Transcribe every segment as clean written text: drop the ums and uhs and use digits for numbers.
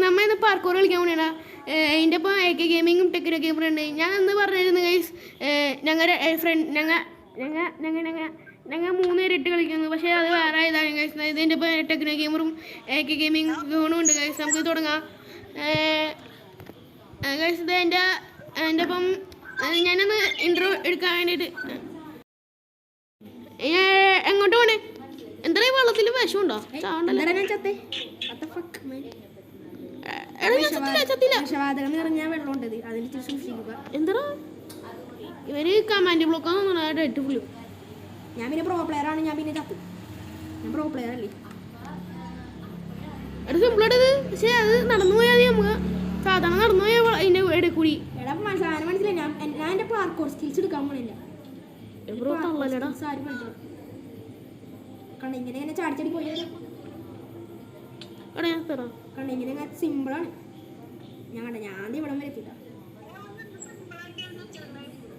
നമ്മ ഇന്ന് പാർക്കൂർ കളിക്കാൻ പോണേടാ. അതിൻ്റെ ഒപ്പം AK ഗെയിമിങ്ങും ടെക്നോ ഗെയിമറും ഉണ്ട്. ഞാൻ അന്ന് പറഞ്ഞിരുന്നു ഗൈസ്, ഞങ്ങളുടെ ഫ്രണ്ട് ഞങ്ങൾ 3 പേര് ഇട്ട് കളിക്കുന്നു. പക്ഷേ അത് വേറെ ഇതാണ് ഗൈസ്. ഇതിൻ്റെ ഒപ്പം ടെക്നോ ഗെയിമറും AK ഗെയിമിംഗ് സോണും ഉണ്ട് ഗൈസ്. നമുക്ക് തുടങ്ങാം ഗൈസ്. ഇത് എൻ്റെ ഒപ്പം ഞാനൊന്ന് ഇൻട്രോ എടുക്കാൻ വേണ്ടിയിട്ട് എങ്ങോട്ട് പോണേ? എന്താ വെള്ളത്തിൽ വിഷമുണ്ടോ? എന്താ ഇവര് കമാൻഡ് ബ്ലോക്കാന്ന് റെഡ് ഫുള്ള്. ഞാൻ പിന്നെ പ്രോ പ്ലെയർ ആണ്. ഞാൻ പിന്നെ ചത്ത്. ഞാൻ പ്രോ പ്ലെയർ അല്ലേ. അത് സിമ്പിളായിട്ടത്. പക്ഷെ അത് നടന്നു പോയാൽ നമുക്ക് സാധാരണ നടന്നു പോയാൽ അതിന്റെ ഇടയിൽ കൂടി എടാ സാധനം മനസ്സിലായി. ഞാൻ എൻ്റെ പാർക്കോർ സ്കിൽസ് എടുക്കാൻ പോണില്ല. കണ്ട ഇങ്ങനെ ചാടിച്ചടി പോയാൽ കണ്ട ഇങ്ങനെ സിമ്പിളാണ്. ഞാൻ ഇവിടം വരെ എത്തിയില്ല.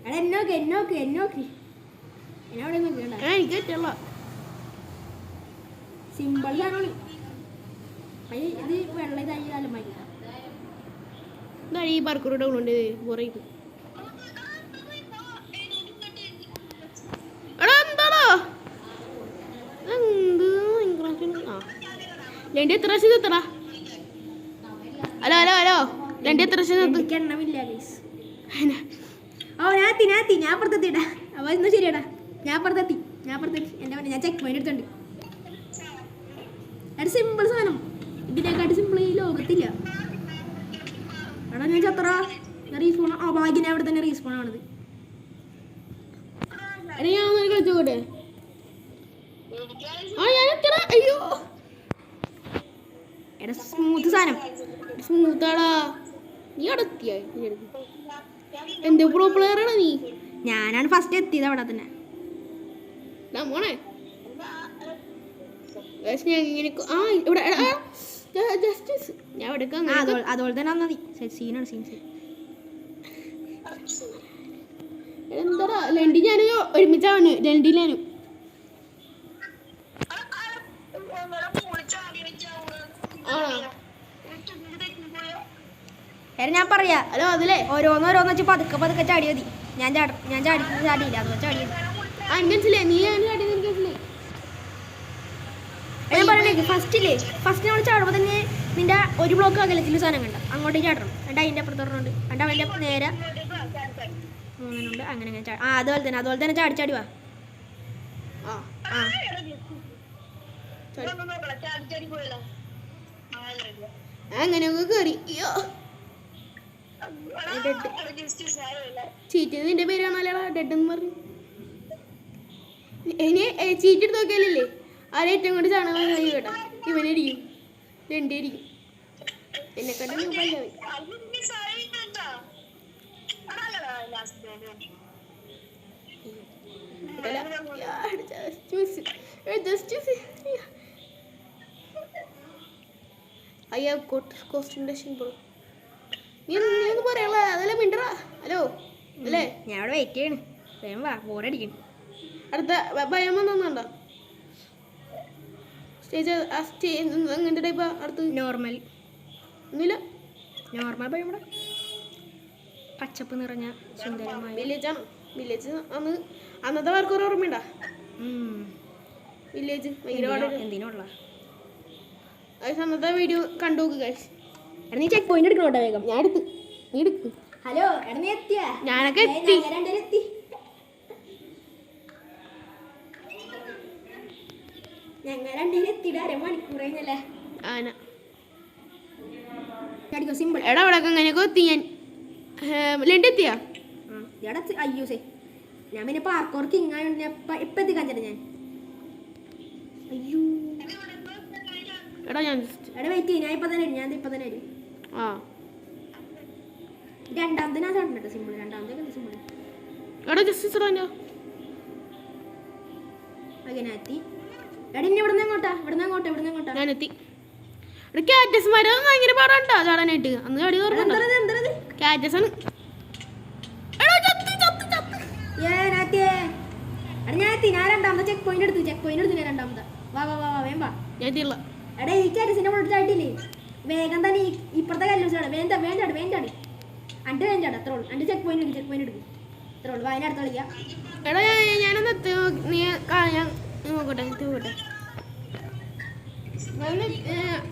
എടാ എന്നോക്ക് എന്നെ അവിടെ എനിക്ക് പറ്റുള്ള സിമ്പിൾ ആണ്. ഇത് വെള്ളം ഇതായാലും മതി. ഈ പാർക്കൂർ ഡൗൺ കുറയും. രണ്ട് എത്ര എത്ര ഹലോ രണ്ട് എത്ര എണ്ണമില്ല. ഓ ഞാൻ പുറത്തെത്തിടാ. അവ ഇന്ന് ശരിയാടാ. ഞാൻ പുറത്തെത്തി. എൻ്റെ ഞാൻ ചെക്ക് പോയിന്റ് എടുത്തോണ്ട്. അത് സിമ്പിൾ സാധനം. ഇതിനെക്കാട്ടി സിമ്പിൾ ഈ ലോകത്തില്ല. എടാ ഞാൻ ചത്ര റീസ്പോൺ. ഭാഗ്യനെ അവിടെ തന്നെ റീസ്പോൺ ആണത്. ഞാൻ കളിച്ചോട്ടെ. അയ്യോ എടാ സ്മൂത്ത് സാധനം. സ്മൂത്താടാ. നീ അടത്തിയ എന്ത് പ്രോ പ്ലെയറാണ് നീ? ഞാനാണ് ഫസ്റ്റ് എത്തിയത് അവിടെ തന്നെ. മോനെ ഞാൻ അതുപോലെ തന്നെ മതി. സീനാണ് സീൻ. എന്താ ലണ്ടി ഞാനും ഒരുമിച്ചാണ്. ലണ്ടിയിലാനും ഞാൻ പറയാ. ഹലോ അതിലേ ഓരോന്നോരോന്ന് വെച്ച് പതുക്കെ ചാടി മതി. ഞാൻ ചാടിയില്ല. അത് ചാടിയത് മനസ്സിലേ. നീ ചാടിയത് എനിക്ക് മനസ്സിലായി. ഞാൻ പറയണേ ഫസ്റ്റ് നമ്മൾ ചാടുമ്പോൾ തന്നെ നിന്റെ ഒരു ബ്ലോക്ക് അകലത്തിൽ സാധനം കണ്ട അങ്ങോട്ടേക്ക് ചാടണം. എന്നിട്ട് അതിൻ്റെ അപ്പുറത്തോടുണ്ട്. എന്നിട്ട് അവൻ്റെ നേരെ 3 ഉണ്ട്. അങ്ങനെ അതുപോലെ തന്നെ ചാടി വാ. അങ്ങനെയൊക്കെ കയറി. ചീറ്റ് നിന്റെ പേരാണല്ലോ ഡെഡ് എന്ന് പറഞ്ഞു. ഇനി ചീറ്റ് എടുത്ത് നോക്കിയാലല്ലേ ആരെ ഏറ്റവും കൊണ്ട് ചാണകം കേട്ടാ. ഇവനിരിക്കും. രണ്ടിരിക്കും. എന്നെക്കാട്ടും നീ ഒന്ന് പറയാ. അതല്ലേ മിണ്ടറാ. ഹലോ അല്ലേ? ഞാൻ അവിടെ വെയിറ്റ് ചെയ്യണ്. വേഗം വാ. ബോറടിക്കണം. അടുത്ത ഭയം വന്നോന്നുണ്ടോ? സ്റ്റേജ് അങ്ങനത്തെ ടൈപ്പ് അടുത്ത് നോർമൽ ഒന്നുമില്ല. നോർമൽ ഭയം. ഇവിടെ പച്ചപ്പ് നിറഞ്ഞ സുന്ദരമായ വില്ലേജാണ്. വില്ലേജ് അന്നത്തെ പാർക്കൂർ ഓർമ്മയുണ്ടാ? വില്ലേജ് എന്തിനുള്ള അന്നത്തെ വീഡിയോ കണ്ടു നോക്ക് ഗൈസ്. നീ ചെക്ക് പോയിന്റ് എടുക്കണോട്ടെ വേഗം. ഞാൻ എടുത്ത്. നീ എടുക്ക്. ഹലോ നീ എത്തിയ? ഞാനൊക്കെ എത്തി. ഞങ്ങൾ രണ്ടുപേരും എത്തിയിട്ട് അരമണിക്കൂർ കഴിഞ്ഞല്ലേ? സിമ്പിൾ. എടാ അവിടെ അങ്ങനെയൊക്കെ എത്തി. ഞാൻ ലണ്ട് എത്തിയാ? അയ്യോ സേ ഞാൻ പിന്നെ പാർക്കോർ കിങ് ആയോണ്ട് ഇപ്പൊ എത്തിക്കാൻ ചേട്ടാ ഞാൻ. അയ്യോ എടാ ഞാൻ വെയിറ്റ് ചെയ്യും. ഞാൻ ഇപ്പൊ തന്നെ വരും. രണ്ടാമത്തെ ഞാൻ ചാടുന്നുണ്ട്. സിമ്പിൾ. രണ്ടാമത്തെ സിമ്പിൾ. എടാ ജസ്റ്റ് അങ്ങനെ എത്തി. എടാ ഇനി ഇവിടുന്ന് അങ്ങോട്ടാ. ഞാൻ എത്തി. കാറ്റസ്മാര് ഭയങ്കര പാടാണ്ടാ ചാടാനായിട്ട്. അന്ന് ചാടി കാറ്റസ് ആണ്. ഞാൻ രണ്ടാമത്തെ ചെക്ക് പോയിന്റ് എടുത്തു. ഞാൻ രണ്ടാമത്തെ. വാ വേം വാ. ഞാൻ എത്തിയില്ല. എടാ ഈ കാറ്റസിന്റെ മുകളിൽ ചാടിയില്ലേ? വേഗം തന്നെ ഇപ്പുറത്തെ കല്ല് വെച്ചാണ് വേഗം ചാടി അണ്ട് വേഗം ചാടി അത്ര ഉള്ളൂ. അണ്ട് ചെക്ക് പോയിന്റ് എടുക്കും അത്ര ഉള്ളൂ. അതിനടുത്ത് കളിക്കാം. എടാ ഞാനൊന്ന് എത്തി നീ ഞാൻ നോക്കട്ടെ നോക്കട്ടെ.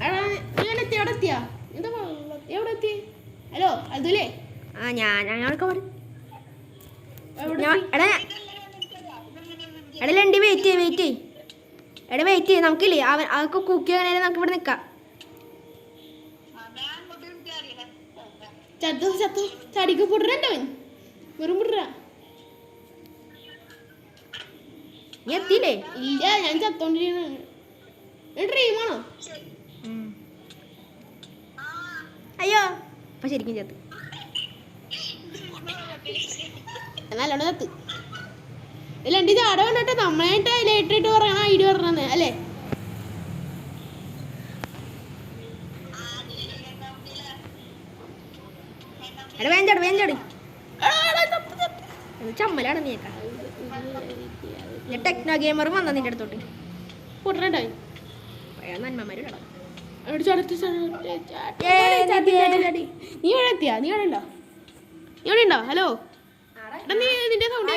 എടാ ഞാൻ എത്തി അവിടെ എത്തിയാ എന്താ എവിടെ എത്തി? ഹലോ അതുല്ലേ ഞാനൊക്കെ പറയും. എടാ ലണ്ടി വെയിറ്റ് ചെയ്യ് നമുക്കില്ലേ അതൊക്കെ കുക്കി അങ്ങനെ നമുക്ക് ഇവിടെ നിൽക്കാം. ചത്തു ചടിക്ക് പൊട്ടണ്ടോ വെറും പൊട്ട. നീ എത്തിയില്ലേ? ഇല്ല ഞാൻ ചത്തോണ്ടിരിക്കുന്ന ഡ്രീമാണോ? അയ്യോ അപ്പൊ ശരിക്കും ചത്ത് നല്ലോണം ചത്ത്. ഇല്ല എൻ്റെ ചാട കണ്ടിട്ട് നമ്മളായിട്ട് ലേറ്റായിട്ട് പറയണ ഐഡിയ പറഞ്ഞത് അല്ലേ? വേഗം ചാടി ചമ്മലാണ് നീക്ക. ടെക്നോ ഗെയിമറും വന്ന നിന്റെ അടുത്തോട്ട് പൊട്ടണ്ടായി നന്മമാരും നീ ഇവിടെ എത്തിയാ? നീ ഇവിടെ ഉണ്ടോ? നീ ഇവിടെ ഉണ്ടോ? ഹലോ നീ നിന്റെ സൗണ്ട്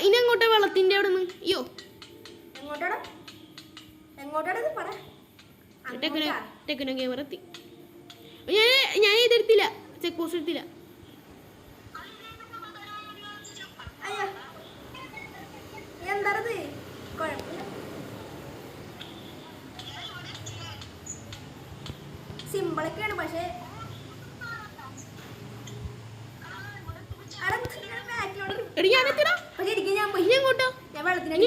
ഇനി അങ്ങോട്ടെ വെള്ളത്തിന്റെ അവിടെ നിന്ന്. അയ്യോ ടെക്നോ ഗെയിമർ എത്തി. ഞാൻ ഇതെടുത്തില്ല, ചെക്ക് പോസ്റ്റ് എടുത്തില്ല. സിമ്പിളൊക്കെയാണ് പക്ഷേ എടി ഞാൻ എത്തിടാ. ഇങ്ങോട്ടോ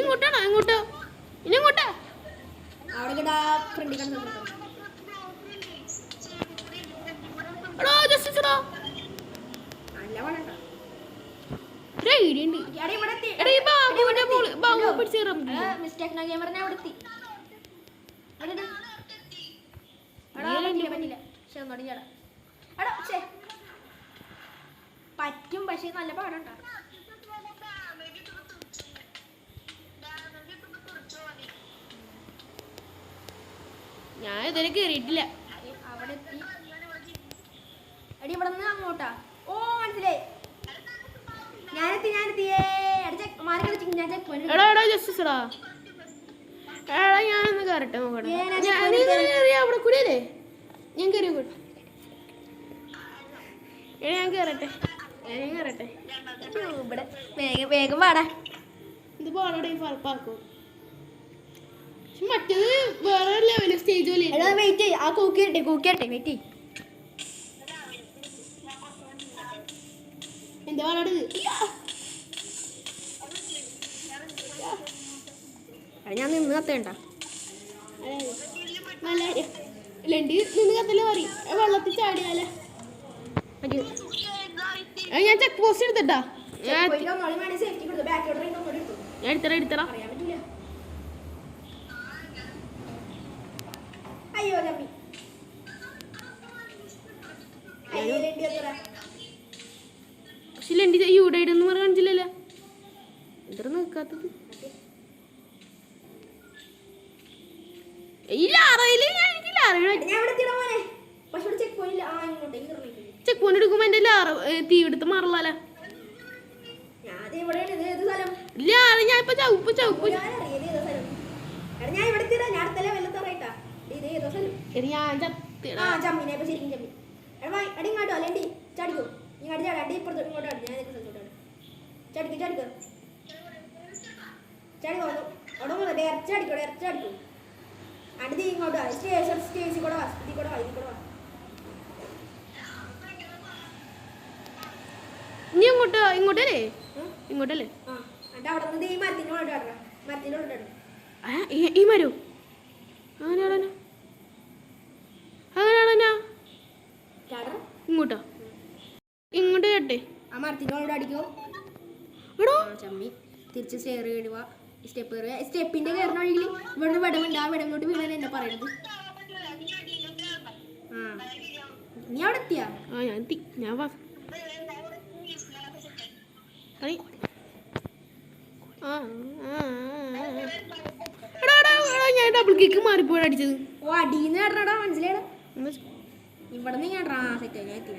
ഇങ്ങോട്ടാണോ ഇങ്ങോട്ടോ ഇങ്ങോട്ടാ പറ്റും പക്ഷേ നല്ല പാടുണ്ടോ? ഞാൻ ഇതുവരെ കേറിയിട്ടില്ല. അവിടെ എടി ഇവിടെ നിന്ന് അങ്ങോട്ടാ. ഓ മനസ്സിലായി. ഞാനെത്തി എടാ ജസ്റ്റിസടാ എടാ ഞാനൊന്ന് കയറട്ടെ നോക്കട്ടെ. അവിടെ കൂടിയല്ലേ ഞാൻ കയറി കൂട്ടെ. ഞാൻ കയറട്ടെ ഇവിടെ വേഗം പാടാ. ഇത് പാടോടെ പാർക്കോ മറ്റേത് വേറെ ലെവല് സ്റ്റേജ് പോലെ. വെയിറ്റ് ചെയ്യ് ആ കൂക്കിയട്ടെ വെയിറ്റ് ചെയ്യ്. എന്താ പാടാട്? ഞാൻ നിന്ന് കത്തേണ്ട നല്ല ലണ്ടി നിന്ന് കത്തല്ലേ പറ വെള്ളത്തിൽ ചാടിയാലേ. ഞാൻ ചെക്ക് പോസ്റ്റ് എടുത്തിട്ടാ. ഞാൻ എടുത്തറ അയ്യോ പക്ഷെ ലണ്ടി യൂഡൈഡെന്ന് പറഞ്ഞ കാണിച്ചില്ലല്ലോ. എത്ര നിൽക്കാത്തത് ചെക്ക് പോയിന്റ് എടുക്കുമ്പോ എന്റെ തീ എടുത്ത് മാറില്ല. ഞാൻ ഇപ്പൊ ചവുപ്പ് നീ ഇങ്ങോട്ടല്ലേ ഈ മരോ അങ്ങനെയാണോ ഇങ്ങോട്ടോ ഇങ്ങോട്ട് കേട്ടെ ആ മരത്തിനോട് അടിക്കോ എടോ ചമ്മി തിരിച്ച് സ്റ്റെയർ കയറുക സ്റ്റെപ്പ് കയറുക സ്റ്റെപ്പിന്റെ കയറുന്ന വഴിയിൽ ഇവിടുന്ന് വിടവുണ്ട് ആ വിടവിലോട്ട് വീണാൻ എന്നെ പറയുന്നത്. ആ നീ അവിടെ എത്തിയാ? ഞാൻ എത്തി. ഞാൻ വാ ഞാൻ ഡബിൾ കിക്ക് മാറിപ്പോഴാണ് അടിച്ചത്. ഓ അടിന്ന് കേട്ടടാ മനസ്സിലായടാ. എന്നാ ഇവിടെ നിന്ന് ഞാൻ സെറ്റ് ഞാൻ എത്തി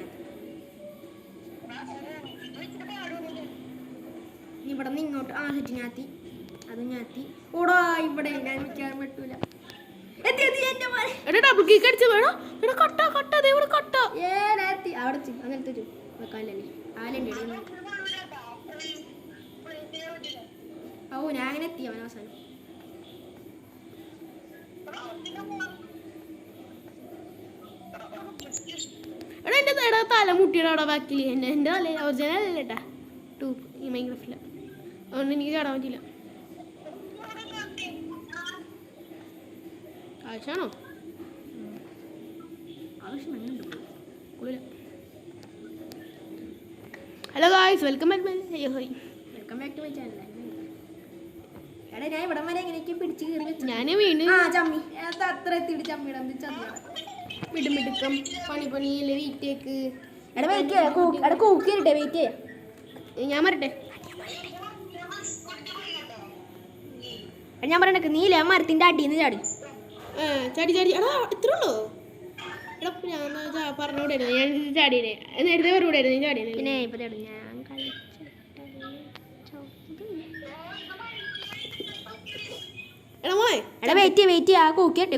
ഇവിടെ നിന്ന് ഇങ്ങോട്ട് സെറ്റ് ഞാത്തി അത് ഞാത്തി ഓടാ ഇവിടെ ഞാൻ മിക്കാൻ പറ്റൂല. എത്തി എത്തി എന്റെ മോനെ. എടാ ഡബിൾ കിക്ക് അടിച്ച വേണോ? എടാ കട്ട കട്ട ദേ ഇവിടെ കട്ട. എത്തി അവിടെ അങ്ങനത്തെ ഒരു വെക്കാലല്ലേ ആലൻ്റെ ഓ ഞാൻ അങ്ങനെ എത്തി അവൻ അവസാനം. എടാ എൻ്റെ തല മുട്ടിയുടെ അവിടെ ബാക്കിൽ എൻ്റെ തല ഒറിജിനൽ അല്ലേ കേട്ടാ ടൂ ഈ മൈൻക്രാഫ്റ്റില്ല, അതുകൊണ്ട് എനിക്ക് ചാടാൻ പറ്റില്ല. ആവശ്യമാണോ? ആവശ്യം hello guys, welcome back. Welcome back to my channel. എടാ ഞാൻ ഇവിടം വരെ എങ്ങനെയൊക്കെ പിടിച്ച് കയറി വെച്ചു. ഞാൻ വീണ് ചമ്മി അത്ര എത്തിയിട്ട് ചമ്മിയുടെ മിടുക്കം പണി വീട്ടേക്ക്. എടാ വെയിറ്റ് എടാ കൂക്കിയിട്ടെ വെയിറ്റ് ഞാൻ വരട്ടെ. ഞാൻ പറയണക്ക് നീല മരത്തിന്റെ അടിയിൽ നിന്ന് ചാടി ചാടി ചാടി. എടാ ഇത്ര ഉള്ളൂ. എടാ ഞാൻ പറഞ്ഞുകൂടായിരുന്നു, ഞാൻ ചാടിയേ നേരത്തെ പറഞ്ഞുകൂടായിരുന്നു, ഞാൻ ചാടിയേ. പിന്നെ ഇപ്പൊ ഞാൻ എടാ മോളെ എടാ വെയിറ്റ് ആ കൂക്കിയട്ടെ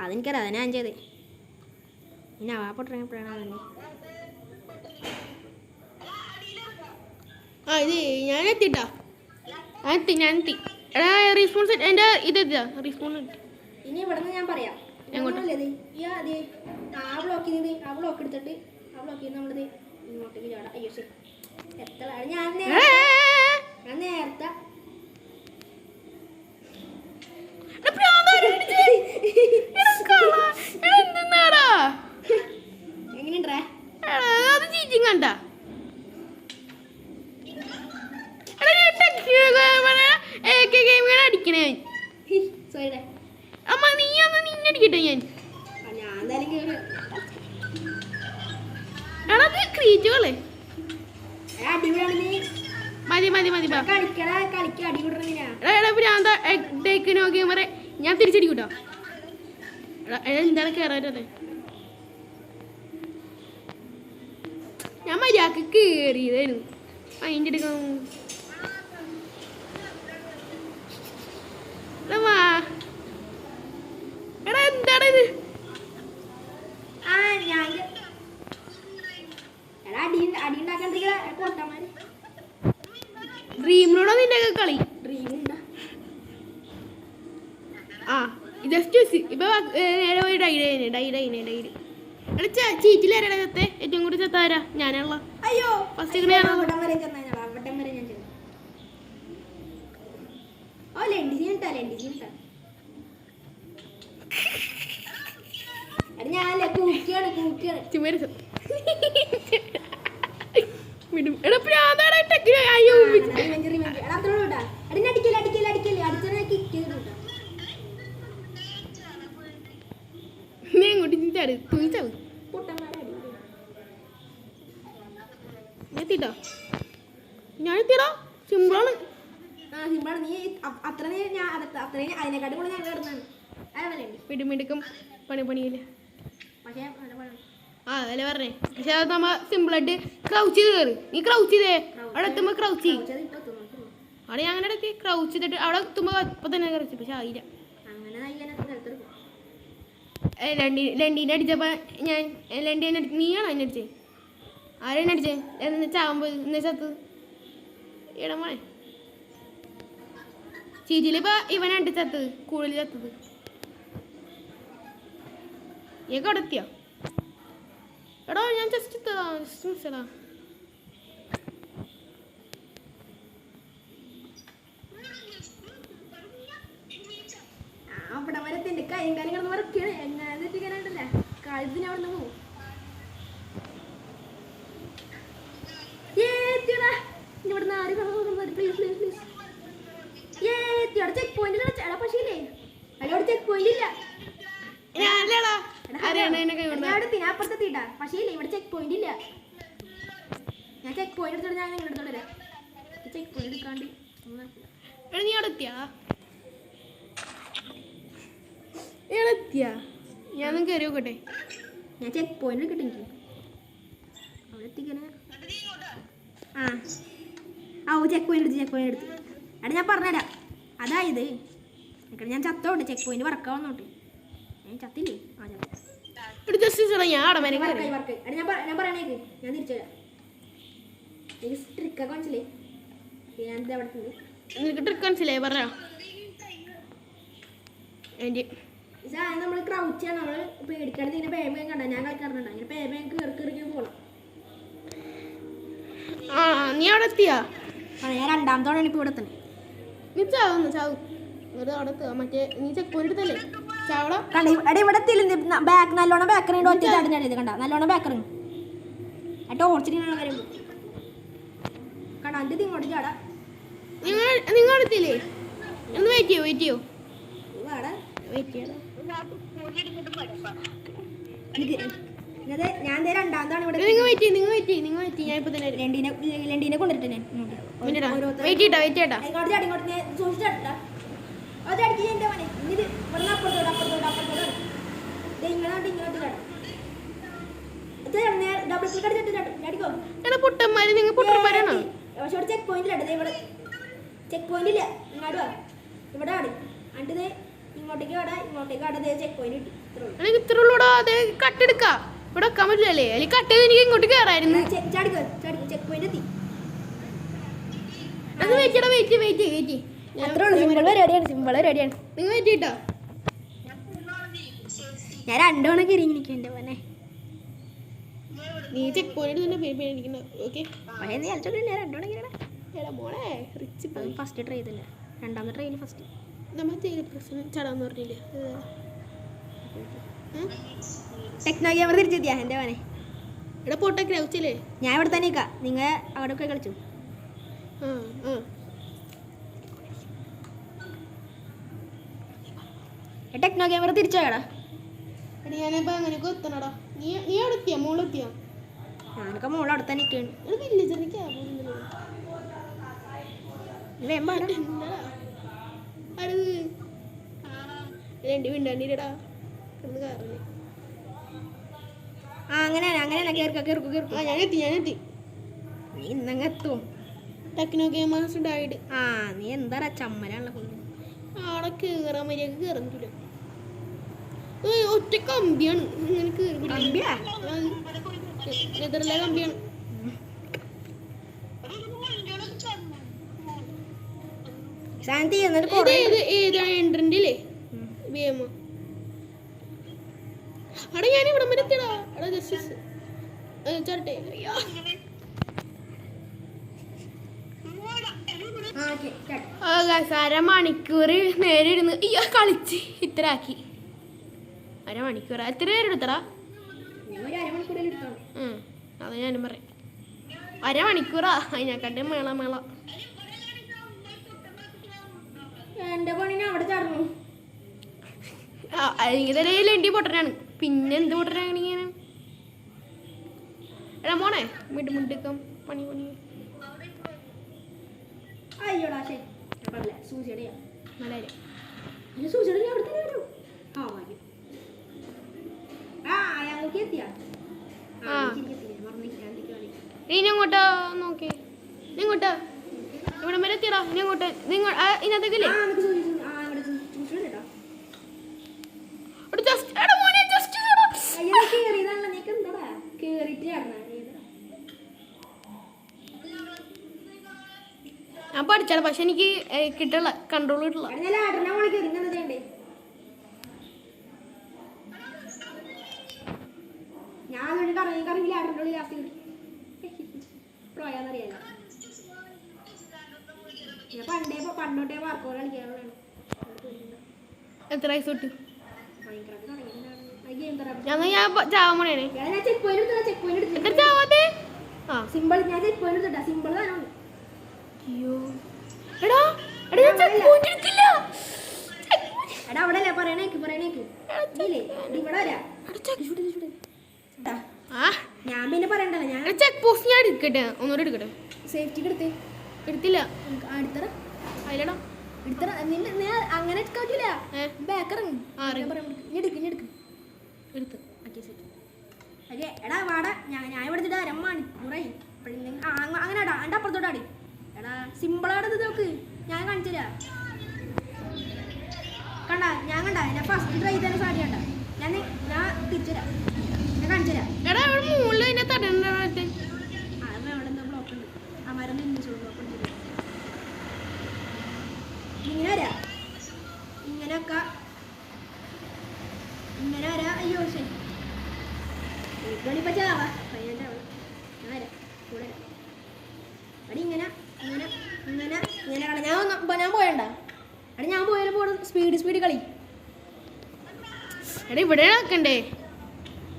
അതെനിക്കറിയാം, അതാ ഞാൻ ചെയ്തേ. പിന്നെ ആ പൊട്ടപ്പോഴാണ് തന്നെ ഇത് ഞാൻ എത്തിട്ടാ. ഞാൻ എത്തി. എടാ റീസ്പോൺസ് എൻ്റെ ഇതെത്തിയാ റീസ്പോൺസ്. ഇനി ഇവിടെ നിന്ന് ഞാൻ പറയാം ആ ബ്ലോക്ക് ചെയ്ത് ആ ബ്ലോക്ക് എടുത്തിട്ട് ആ ബ്ലോക്ക് ചെയ്ത് നമ്മളിത് ഇങ്ങോട്ടേക്ക് ചാടാം. അയ്യോ ശരി എത്ര ഞാൻ നേരത്തെ എങ്ങനെയുണ്ടാ അത് ചീച്ചിങ് കണ്ട. അടിക്കണേ സോറി അമ്മ നിന്നെ അടിക്കട്ടെ ഞാൻ. ഞാൻ എന്തായാലും കേറി എടാ ക്രീറ്റുകളെ അടിപൊളിയാണ് നീ മതി കളിക്ക അടിപൊളിയാ. ഞാൻ തിരിച്ചടിക്കൂട്ടോ. എന്താണ് കേറാറ്റത്? ഞാൻ മര്യാദക്ക് കേറിയതായിരുന്നു. അതിൻ്റെ എടുക്കാം എടാ എന്താണ് ഇത്? ഡ്രീമിനോടോ നിന്റെ കളി? ജസ്റ്റ് ഇപ്പൊ നേരെ പോയി ഡൈഡ് എടാ ചീറ്റിലേരത്തെ ഏറ്റവും കൂടുതൽ ചത്താരാ? ഞാനാണല്ലോ ഫസ്റ്റ്. ഞാനല്ലേ കൂക്കിയാണ് ഞാനെത്തിയടാ. സിമ്പിളാണ്. സിമ്പിളാണ്. നീ അത്രയും അതിനെക്കാട്ടും കൂടെ ഞാൻ കയറുന്നതാണ്. മിടുക്കം പണിയില്ല. പക്ഷേ അതല്ലേ പറഞ്ഞേ. പക്ഷെ അത് നമ്മ സിമ്പിളായിട്ട് ക്രൗച്ച് ചെയ്ത് കയറി. നീ ക്രൗച്ച് ചെയ്തേ. അവിടെ എത്തുമ്പോ ക്രൗച്ച് ചെയ്യും. അവിടെ ഞാൻ അങ്ങനെ ഇടയ്ക്ക് ക്രൗച്ച് ചെയ്തിട്ട് അവിടെ എത്തുമ്പോ ഇപ്പൊ തന്നെ കറിച്ചു. പക്ഷെ ആയില്ല. ലണ്ടീനെ അടിച്ചപ്പോ ഞാൻ ലണ്ടീനെ നീയാണോ എന്നെ അടിച്ചേ? ആരെന്നെ അടിച്ചേ? എന്ന് ചാവുമ്പോ ഇന്ന് ചത്തത് ഇടമോളെ. ചീറ്റിലിപ്പോ ഇവനാണ്ട് ചത്തത്, കൂടുതൽ ചത്തത്. ഏക അടത്തിയോ? എടാ ഞാൻ ജസ്റ്റ് മിസ്സടാ. അവിടെ വരത്തിന്റെ കൈയും കാലം കിടന്ന് വറക്കാണ്. എങ്ങനെ തെറ്റിക്കാനായിട്ടല്ലേ കഴുത്തിന് അവിടെ നിന്ന് പോകും. ഇവിടുന്ന് ആരും പ്ലീസ് ചെക്ക് പോയിന്റ് പക്ഷേ ഇല്ലേ അവിടെ ചെക്ക് പോയിന്റ് ഇല്ല. അപ്പുറത്തെത്തിട്ടാ പക്ഷേ ഇല്ല ഇവിടെ ചെക്ക് പോയിന്റ് ഇല്ല. ഞാൻ ചെക്ക് പോയിന്റ് എടുത്തിട്ട് ഞാൻ നിങ്ങളുടെ അടുത്തോട്ട് വരാം. ചെക്ക് പോയിന്റ് എടുക്കാണ്ട് എടാ നീ അവിടെ എത്തിയാ? എവിടെ എത്തിയാ? ഞാനൊന്ന് കയറി നോക്കട്ടെ. ഞാൻ ചെക്ക് പോയിന്റ് എടുക്കട്ടെ. എനിക്ക് അവിടെ എത്തിക്കണേ. ഓ ചെക്ക് പോയിന്റ് എടുത്ത് എടാ ഞാൻ പറഞ്ഞുതരാം. അതായത് ഞാൻ ചത്തോട്ടെ, ചെക്ക് പോയിന്റ് വർക്കാവുന്നോട്ടെ. ഞാൻ ചത്തില്ലേ? ഞാൻ അവിടെ വരെ ഞാൻ പറയണേക്ക് ഞാൻ തിരിച്ചു തരാം. എനിക്ക് ട്രിക്കൊക്കെ മനസ്സിലായി. ഞാൻ അവിടെ നിന്ന് നിനക്ക് ട്രിക്ക് മനസ്സിലായി പറഞ്ഞോ? എൻ്റെ നമ്മൾ ക്രൗച്ചാണ്, നമ്മൾ പേടിക്കാണ്ട് ഇതിനെ പേബേം കണ്ട ഞാൻ കളിക്കാറുണ്ട്. അങ്ങനെ പേബേം കയറി പോകണം. നീ അവിടെ എത്തിയാ? ഞാൻ രണ്ടാമത്തോടാണ് ഇപ്പോൾ ഇവിടെ എത്തുന്നത്. നീ ചാവും വെറുതെ അവിടെ എത്തുക. മറ്റേ നീ ചെക്ക് പോയിന്റ് എടുത്തല്ലേ ചാവട? എടാ ഇവിടെ എത്തിയില്ല. ബാക്ക് നല്ലോണം ബാക്കറിണ്ട്. ഒറ്റ ചാടിനാണ് ഇത് കണ്ട. നല്ലോണം ബാക്കറിങ് ടോർച്ചിനാണ് കാര്യം കണ്ട. എൻ്റെ ഇങ്ങോട്ട് ചാടാ. നിങ്ങൾ എടുത്തില്ലേ? ഒന്ന് വെയിറ്റ് ചെയ്യോ വെയിറ്റ് ചെയ്യണം. ഞാൻ രണ്ടാമതാണ് ഇവിടെ. നിങ്ങൾ വെയിറ്റ് ചെയ്യ്. ഞാൻ ഇപ്പൊ തന്നെ ലണ്ടീനെ കൊണ്ടിട്ട് ഞാൻ വെയിറ്റ് ചെയ്യട്ടാ. ഇങ്ങോട്ട് ചാടി. ഇങ്ങോട്ട് സൂക്ഷിച്ചാട്ടാ. അത് അടിക്കുക എൻ്റെ മോനെ. ഇത് ഇവിടെ അപ്പുറത്തോട്ട് ഇങ്ങോട്ട് ചാടാം. ഡബിൾ ക്ലിക്ക് അടിച്ചോ. എടാ പൊട്ടന്മാര്, നിങ്ങൾ പൊട്ടന്മാരാണോ? പക്ഷെ ഇവിടെ ചെക്ക് പോയിന്റില്ല. ഇവിടെ ചെക്ക് പോയിന്റ് ഇല്ല. ഇങ്ങോട്ട് വാ. ഇവിടെ ആട് അണ്ടത് ഇങ്ങോട്ടേക്ക് ആടത് ചെക്ക് പോയിന്റ് കിട്ടി. എനിക്ക് ഇത്ര ഉള്ളൂടാ. അത് കട്ടെടുക്ക. ഇവിടെ വെക്കാൻ പറ്റില്ലല്ലേ? അല്ലെങ്കിൽ കട്ട് ചെയ്ത് എനിക്ക് ഇങ്ങോട്ട് കയറായിരുന്നു. ചാടിക്കോ ചെക്ക് പോയിന്റ് എത്തി. അത് വെയിറ്റ്. സിമ്പിൾ പരിപാടിയാണ്. നിങ്ങൾ വെയിറ്റ് ചെയ്യട്ടോ. ഞാൻ രണ്ടോണം കിരിങ്ങിരിക്കും എൻ്റെ മോനെ. നീ ചെക്ക് പോയിന്റ് തന്നെ പേടിക്കണ്ട. ഓക്കെ നീ കളിച്ചോട്ടെ. ഞാൻ രണ്ടോണം കിരണ മോളെ റിച്ച് ഫസ്റ്റ് ട്രൈ ചെയ്തില്ല. രണ്ടാമത്തെ ട്രൈയിൽ ഫസ്റ്റ് നമ്മൾ പ്രശ്നം ചടാന്ന് പറഞ്ഞില്ലേ? ടെക്നോ ക്യാമറ തിരിച്ചെത്തിയാ എൻ്റെ മോനെ. ഇവിടെ പോട്ടെ ക്രൗച്ചല്ലേ? ഞാൻ ഇവിടെ തന്നെ നിൽക്കാം. നിങ്ങൾ അവിടെ പോയി കളിച്ചു. ടെക്നോ ക്യാമറ തിരിച്ചോടാ. എടാ ഞാനിപ്പോ അങ്ങനെ എത്തണടാ. നീ അവിടെ എത്തിയാ? മോളെത്തിയാ? ഞാനൊക്കെ മോൾ അവിടെ തന്നെ നിൽക്കുകയാണ്. വില്ലേജറിലേക്ക് രണ്ട് മിണ്ടാണ്ടിടാ കിടന്ന് കയറല്ലേ. അങ്ങനെയാണ് കേൾക്കാം. ഞാൻ എത്തി. നീ ഇന്നങ്ങ് എത്തും. Techno gamers died. നീ എന്താ ചമ്മലാണല്ലോ കൊള്ളു. ആടെ കയറാൻ മര്യാദക്ക് കയറാൻ പറ്റില്ല. ഒറ്റ കമ്പിയാണ് ഇങ്ങനെ കയറി. നെതറിലെ കമ്പിയാണ്. ഏതാണ് എൻട്രന്റ് അല്ലേ? ബിഎം. അവിടെ ഞാൻ ഇവിടെ വരെ എത്തിയടാ. അവിടെ ജസ്റ്റിസ് ചട്ടെ. അരമണിക്കൂർ നേരെ ഇരുന്ന് കളിച്ച് ഇത്രയാക്കി. അരമണിക്കൂർ എത്ര നേരം എടുത്തടാ? അത് ഞാനും പറയാം. അരമണിക്കൂറാ അതിനെക്കാട്ടും മേള. എന്റെ പണിനെ അവിടെ ചാടുന്നു. ഇതല്ലേ എണ്ടി പൊട്ടനാണ്. പിന്നെ എന്ത് പൊട്ടനാണ് ഇങ്ങനെ? എടാ മോനെ മിണ്ടുക്കം പണി. അയ്യോടാ ശരി സൂചിയുടെ മലയാളം അവിടെ തന്നെ വരൂ. ഞങ്ങൾക്ക് എത്തിയാ ഇങ്ങോട്ടാ നോക്കി. ഇങ്ങോട്ടാ ഇവിടെ വരെ എത്തിയടാ. ഇങ്ങോട്ട് ഇതിനകത്തേക്കില്ലേ? ഞാൻ പഠിച്ചാണ്, പക്ഷെ എനിക്ക് കിട്ടില്ല, കൺട്രോൾ കിട്ടില്ല. പണ്ടോട്ടേ വാർക്കോ കളിക്കാറുള്ളതാണ്. എത്ര വയസ്സ് തൊട്ട്? ഞാൻ ചാവാൻ പോണേ. സിമ്പിൾ ഞാൻ ചെക്ക് പോയിന്റ് എടുത്തിട്ടാ. സിമ്പിൾ തന്നെ. അയ്യോ എടാ അവിടെ അല്ലേ പറയണേക്ക് ഇവിടെ വരാ. ഞാൻ പിന്നെ പറയണ്ടല്ലോ ഞാൻ ചെക്ക് പോസ്റ്റ് ഞാൻ എടുക്കട്ടെ, ഒന്നുകൂടെ എടുക്കട്ടെ. സേഫ്റ്റിക്ക് എടുത്തേ. എടുത്തില്ല. അടുത്തറ അതിലടാ എടുത്തറ നീ അങ്ങനെ എടുക്കാറ്റില്ല. ബാക്കറിങ് എടുക്ക് എടുത്ത്. അതെ എടാ വാടാ, ഞാൻ ഇവിടെ എടുത്തിട്ട് അരമണിക്കൂറായി. അങ്ങനെ ആടാ എൻ്റെ അപ്പുറത്തോട്ടാടി. എടാ സിമ്പിളാടത് നോക്ക്, ഞാൻ കാണിച്ചുതരാ. കണ്ട ഞാൻ എൻ്റെ ഫസ്റ്റ് ട്രൈ തന്നെ സാരി കണ്ട. ഞാൻ തിരിച്ചുതരാം, ഞാൻ കാണിച്ചുതരാം. എടാ മുകളിൽ അതിനെ തടണ്ട. അവിടെ എന്താ ബ്ലോക്ക് ഉണ്ട്, ആ മരം നിർമ്മിച്ചോളൂ. ബ്ലോക്ക് ഉണ്ട്. ഇങ്ങനെ വരാ, ഇങ്ങനെയൊക്കെ ഇങ്ങനെ വരാ. അയ്യോ ശരി ഇപ്പൊ ചാവാ ഞാൻ വരാം കൂടെ അടി ഇങ്ങനെ ഇങ്ങനെ ഇങ്ങനെ ഇങ്ങനെ കളി. ഞാൻ പോയണ്ട അടി, ഞാൻ പോയാലും പോണ സ്പീഡ് കളി. എടാ ഇവിടെ ആക്കണ്ടേ?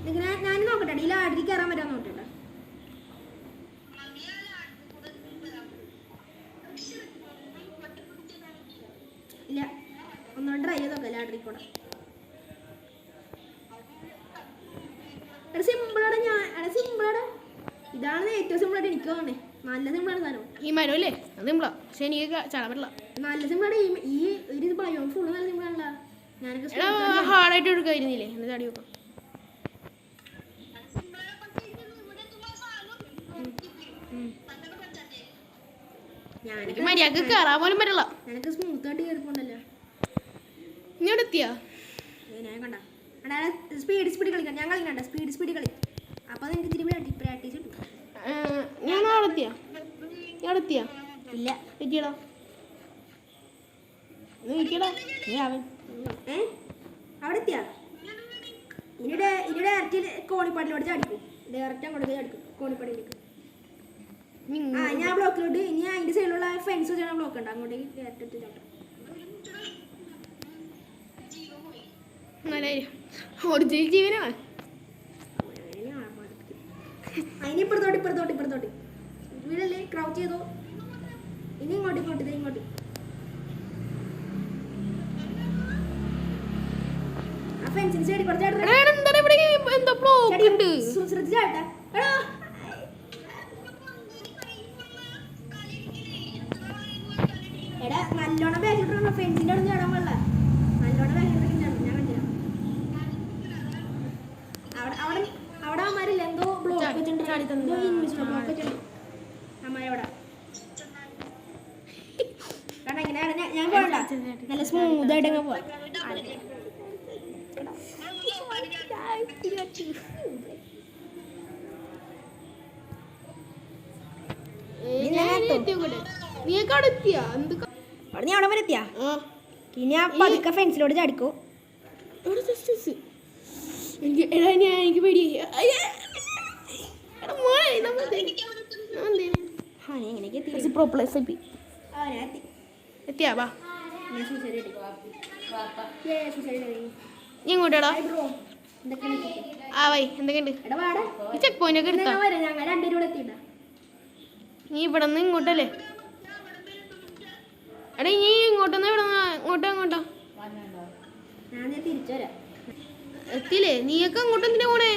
ഇങ്ങനെ ഞാൻ നോക്കട്ടെ അടി, ലാഡ്രി കയറാൻ പറ്റാൻ നോക്കട്ടെ. ഇല്ല ഒന്നുകൂടെ ട്രൈ ചെയ്ത് നോക്കാം ലാഡ്രി കൂടെ. സിമ്പിളാണ് സിമ്പിളാണ്. ഇതാണ് ഏറ്റവും സിമ്പിളായിട്ട് എനിക്ക് തോന്നണേ. നല്ല സിമ്പിളാണ് സാധനം. ഈ മരം അല്ലേ അത് സിമ്പിളാ, പക്ഷെ എനിക്ക് ചാടാൻ പറ്റില്ല. നല്ല സിമ്പിളാണ്. ഈ ഒരു ബയോ ഫുള്ള് നല്ല സിമ്പിളാണല്ലോ. ഞാനൊക്കെ ഹാർഡായിട്ട് എടുക്കായിരുന്നില്ലേ എന്ന് ചാടി നോക്കാം. എനിക്ക് മര്യാദക്ക് കയറാൻ പോലും പറ്റില്ല. ഞാനൊക്കെ സ്മൂത്തായിട്ട് കയറിപ്പോണ്ടല്ലോ. ഇങ്ങോട്ട് എത്തിയാ ഞാൻ കണ്ട സ്പീഡ് കളിക്കാം. ഞാൻ കളിക്കണ്ട സ്പീഡ് കളി. അപ്പൊ എനിക്ക് ഇത്തിരി പ്രാക്ടീസ് കിട്ടും. ഞാൻ അവിടെ എത്തിയാ ഇല്ല എത്തിയടാ നീക്കിയടാ. അവിടെ എത്തിയാ ഇനി ഡയറക്റ്റ് കോണിപ്പാടിലോട്ട് ചാടിക്കും. ഡയറക്റ്റ് അങ്ങോട്ട് ചാടിക്കും കോണിപ്പാടിയിലേക്ക്. ആ ഞാൻ ബ്ലോക്കിലോട്ട് ഇനി അതിന്റെ സൈഡിലുള്ള ഫെൻസ് വെച്ചാൽ ബ്ലോക്ക് ഉണ്ട്, അങ്ങോട്ടേക്ക് ഡയറക്റ്റ് ചാട്ടും. ഒറിജിനൽ ജീവനാണ്. അതിന് ഇപ്പുറത്തോട്ട് വീടല്ലേ ക്രൗച്ച് ചെയ്തോ. ഇനി ഇങ്ങോട്ട് ആ ഫെൻസിന് സൈഡിൽ ശ്രദ്ധിച്ചാട്ടെ. എടാ നല്ലോണം ബാക്കിട്ടോ, ഫെൻസിന്റെ അവിടെ ചാടാൻ പാടില്ല. നല്ലോണം ബാക്കിട്ടോ ഞാൻ കണ്ടില്ല. അവിടെ അമ്മാരില്ല എന്തോ ബ്ലോക്ക് വെച്ചിട്ടുണ്ട്. ബ്ലോക്ക് വെച്ചിട്ടുണ്ട് അമ്മാരവിടെ. കാരണം ഇങ്ങനെ ഞാൻ പോകണ്ട, നല്ല സ്മൂത്തായിട്ട് അങ്ങ് പോവാം. നീ അവിടെ വരെ എത്തിയാ? ഇനി ആ പതുക്കെ ഫെൻസിലോട്ട് ചാടിക്കോ. എനിക്ക് പേടി. എത്തിയാ വാ ഇങ്ങോട്ടാടാ. ആ വൈ എന്തൊക്കെയുണ്ട്? ചെക്ക് പോയിന്റ് ഒക്കെ എടുത്താ? നീ ഇവിടെ നിന്ന് ഇങ്ങോട്ടല്ലേ? എടാ നീ ഇങ്ങോട്ടൊന്ന് ഇവിടെ ഇങ്ങോട്ടാ എത്തിയില്ലേ? നീയൊക്കെ അങ്ങോട്ട് എന്തിനാ പോണേ?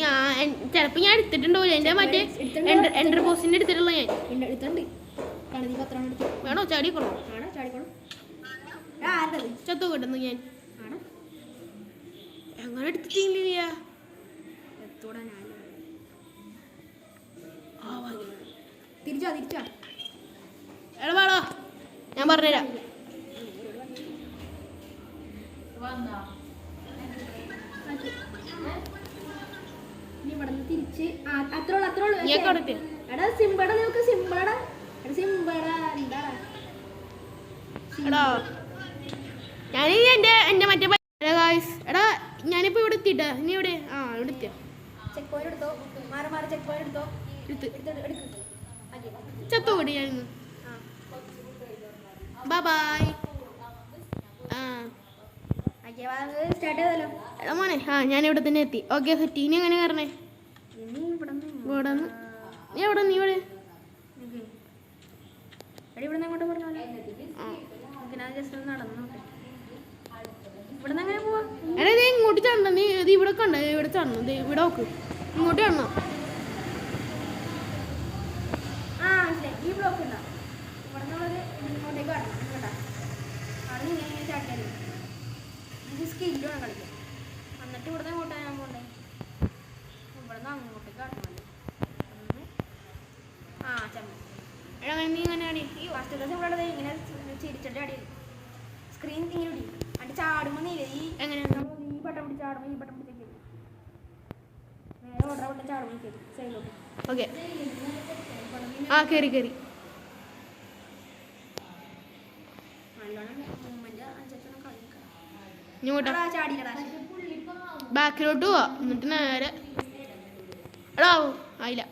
ഞാൻ ചിലപ്പോ ഞാൻ എടുത്തിട്ടുണ്ടോ എന്റെ മറ്റേ എൻട്രി പോസ്റ്റിന്റെ എടുത്തിട്ടുള്ള ഞാൻ വേണോ ചാടിക്കണോ? ചത്തു കിട്ടുന്നു ഞാൻ എങ്ങനെ എടുത്തിട്ടില്ല. എടാ വാടാ ഞാൻ പറഞ്ഞുതരാം. തിരിച്ച് എടാ സിമ്പിളാ നോക്ക്. സിമ്പിളാടാ എന്താടാ എടാ ഞാൻ എന്റെ മറ്റേ എടാ ഞാനിപ്പോ ഇവിടെ എത്തിട്ടാ. നീ ഇവിടെ ഇവിടെ എത്തിയാ? ചെക്ക് പോയിന്റ് എടുത്തോ. മാറി ചെക്ക് പോയിന്റ് എടുത്തോ. ചത്തു കൂടി ഞാൻ. ബൈ എടാ മോനെ ഞാൻ ഇവിടെ തന്നെ എത്തി. Okay set. ഇനി എങ്ങനെ കയറണേ? ഇവിടെ നീ എവിടെ? നീ ഇവിടെ അങ്ങോട്ട് പറഞ്ഞോട്ടെ. ജസ്റ്റ് നടന്നോട്ടെ. ഇവിടെ നിന്ന് എങ്ങനെ പോവാ? എടാ ഇത് ഇങ്ങോട്ട് ചടണം, നീ ഇത് ഇവിടെ കണ്ട ഇവിടെ ചടണം, ഇത് ഇവിടെ നോക്ക്, ഇങ്ങോട്ട് ചടണം. ആ മനസ്സിലായി, ഈ ബ്ലോക്ക് ഉണ്ടാവും. ഇവിടെ നിന്നുള്ളത് ഇങ്ങോട്ടേക്ക് വരണം കേട്ടാ. അവിടെ നിന്ന് ഇങ്ങനെ ചാട്ടിയാൽ ഇത് സ്കില്ല് വേണം കളിക്കാൻ. എന്നിട്ട് ഇവിടുന്ന് ഇങ്ങോട്ടാണ് ഞാൻ പോകണ്ടേ? ഇവിടെ നിന്ന് അങ്ങോട്ടേക്ക് കാട്ടണം. ആ ചമ്മ എടാ നീ ഇങ്ങനെ അടി. ഈ ഫസ്റ്റ് ഇവിടെ ഇങ്ങനെ ചിരിച്ചിട്ട് അടി സ്ക്രീൻ ഇങ്ങനെ ഇടി. അടി ചാടുമ്പോൾ നീ ഈ എങ്ങനെയാണ് ഈ ബട്ടൺ പിടിച്ച് ചാടുമ്പോൾ ഈ ബട്ടൺ പിടിച്ചേക്ക് നേരെ ഓർഡർ ബട്ടൺ ചാടുമ്പോൾ കയറി സൈഡിലോട്ട്. ഓക്കെ ആ കയറി കയറി. നല്ലോണം മൂവ്മെന്റ് അനുസരിച്ചൊന്നും കളിക്കാം. ഇങ്ങോട്ടാ ചാടിയില്ലടാ. ബാക്കിലോട്ട് പോവാ, എന്നിട്ട് നേരെ എടാ ആയില്ല.